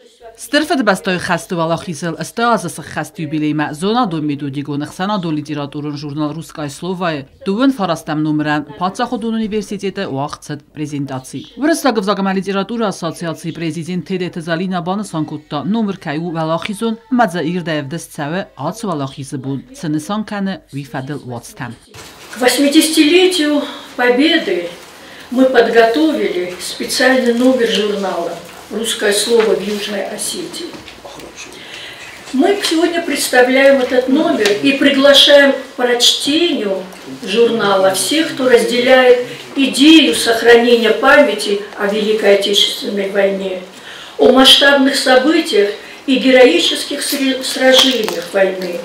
Ստրվդ խաստու վալախիզել ստեղազը խաստու բիլեյմա զոնա դոմիդու դիգոն խսանա դո լիտերատուրն ժուրնալ ռուսկայ սլովայ դուվն ֆարաստամ նումրան Փաթսախոդուն ունիվերսիտետը ուախցդ պրեզենտացի Վրստագով զագամա լիտերատուրա ասոցիացիի պրեզիդենտ Թեդեթ Զալինա Սանկուտտա նումր կայու վալախիզոն մազա իրդայվդս ցավը ած վալախիզը բուն ցնսան կանը վիֆադել ուացտամ К 80-летию Победы мы подготовили специальный номер журнала «Русское слово в Южной Осетии». Мы сегодня представляем этот номер и приглашаем к прочтению журнала всех, кто разделяет идею сохранения памяти о Великой Отечественной войне, о масштабных событиях и героических сражениях войны.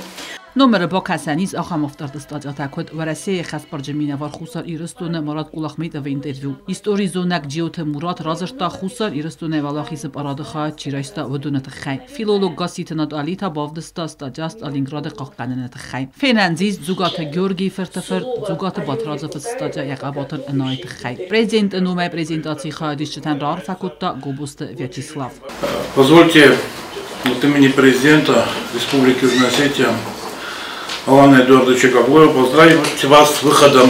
Номер Бокасаниз Ахамовтарда статья в России Хаспарджамина Вархусар Ирстуне Марат Кулахметова интервью. Истории зонак Джиоте Мурат Разарта Хусар Ирстуне Валахиза Парадха Чирайста Вадунат Хай. Филолог Гаситанат Алита Бавдста статьяст Алинграда Кахкананат Хай. Финанзист Зугата Георгий Фертефер Зугата Батразов статья Якабатар Найт Хай. Президент Нумай презентации Хадишчатан Рар Факутта Гобуста Вячеслав. Позвольте от имени президента Республики Южная Осетия Алана Эдуардовича Гаглоева поздравить вас с выходом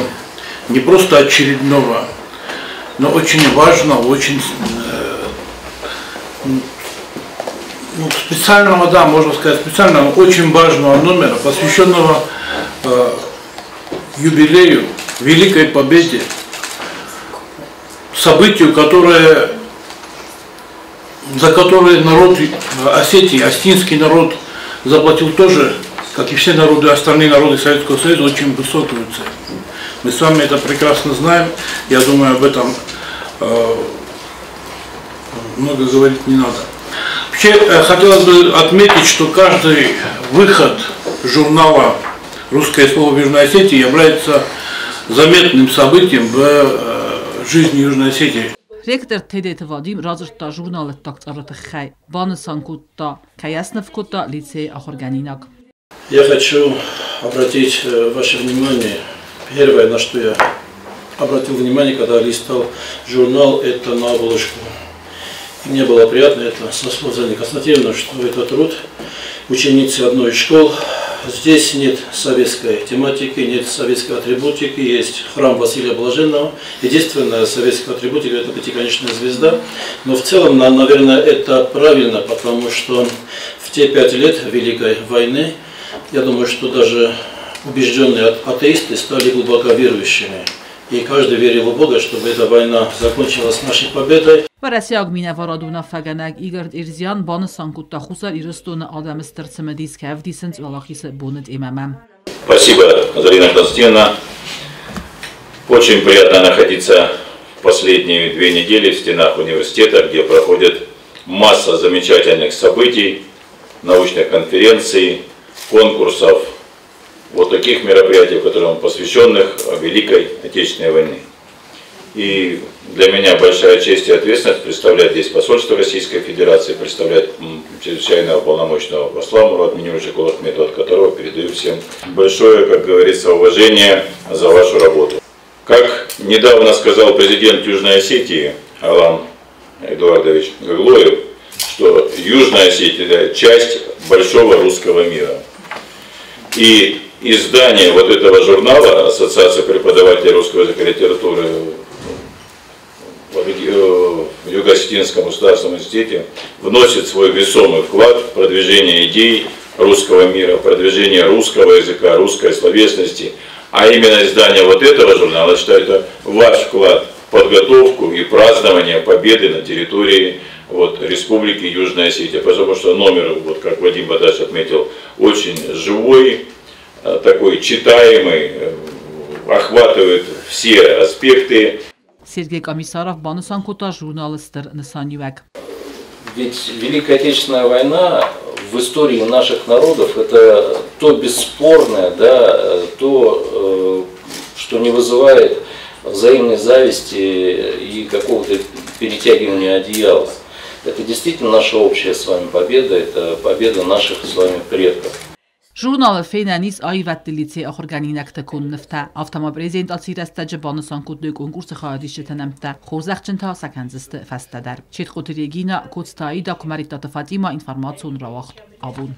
не просто очередного, но очень важного, очень специального, да, можно сказать, специального, очень важного номера, посвященного юбилею, Великой Победе, событию, за которое народ Осетии, осетинский народ заплатил тоже, как и все народы, остальные народы Советского Союза, очень высокую цену. Мы с вами это прекрасно знаем. Я думаю, об этом много говорить не надо. Вообще, хотелось бы отметить, что каждый выход журнала «Русское слово в Южной Осетии» является заметным событием в жизни Южной Осетии. Ректор Тедет Вадим разрта журнала «Такцарата Хай» Банасанкутта Каясневкутта лицей Ахорганинак. Я хочу обратить ваше внимание, первое, на что я обратил внимание, когда листал журнал, это на обложку. И мне было приятно, это со слов Залины Константиновны, что это труд ученицы одной из школ. Здесь нет советской тематики, нет советской атрибутики, есть храм Василия Блаженного. Единственная советская атрибутика – это пятиконечная звезда. Но в целом, наверное, это правильно, потому что в те 5 лет Великой войны, я думаю, что даже убежденные атеисты стали глубоко верующими. И каждый верил в Бога, чтобы эта война закончилась нашей победой. Варасиаг меня ворадуна фаганаг Игорь Ирзиан Банасанкутта Хусар Ирстуна Адамстер Цемедис Кавдисенс Валахиса Бунет имамам. Спасибо, Залина Константиновна. Очень приятно находиться в последние 2 недели в стенах университета, где проходит масса замечательных событий, научных конференций, конкурсов, вот таких мероприятий, которым посвященных Великой Отечественной войне. И для меня большая честь и ответственность представлять здесь посольство Российской Федерации, представлять чрезвычайного полномочного посла Мурата Минюровича Кулахметова, от которого передаю всем большое, как говорится, уважение за вашу работу. Как недавно сказал президент Южной Осетии Алан Эдуардович Гаглоев, что Южная Осетия – это часть большого русского мира. И издание вот этого журнала Ассоциация преподавателей русского языка и литературы в Юго-Осетинском государственном университете вносит свой весомый вклад в продвижение идей русского мира, в продвижение русского языка, русской словесности. А именно издание вот этого журнала, я считаю, это ваш вклад в подготовку и празднование победы на территории Республики Южная Осетия. Потому что номер, как Вадим Бадач отметил, очень живой, такой читаемый, охватывает все аспекты. Сергей Комиссаров, Банасанкутта, журналистер Несанюек. Ведь Великая Отечественная война в истории наших народов – это то бесспорное, да, то, что не вызывает взаимной зависти и какого-то перетягивания одеяла. Это действительно наша общая с вами победа, это победа наших с вами предков. Ժուրնալը ֆենանիս այվատտիլիցի ախորգանինակ տկուն նվտա, ավտամապրեզիենտ ացիրաստաջը բանսան կուտլի կոնկուրսը խաղադիշը տնամտա, խորզախչնթա սականզստը ֆաստադար։ Չետ խոտիրեգինա կոծտայի դակումարիտատը Ֆատիմա ինֆորմացիոն ռավախտ աբուն։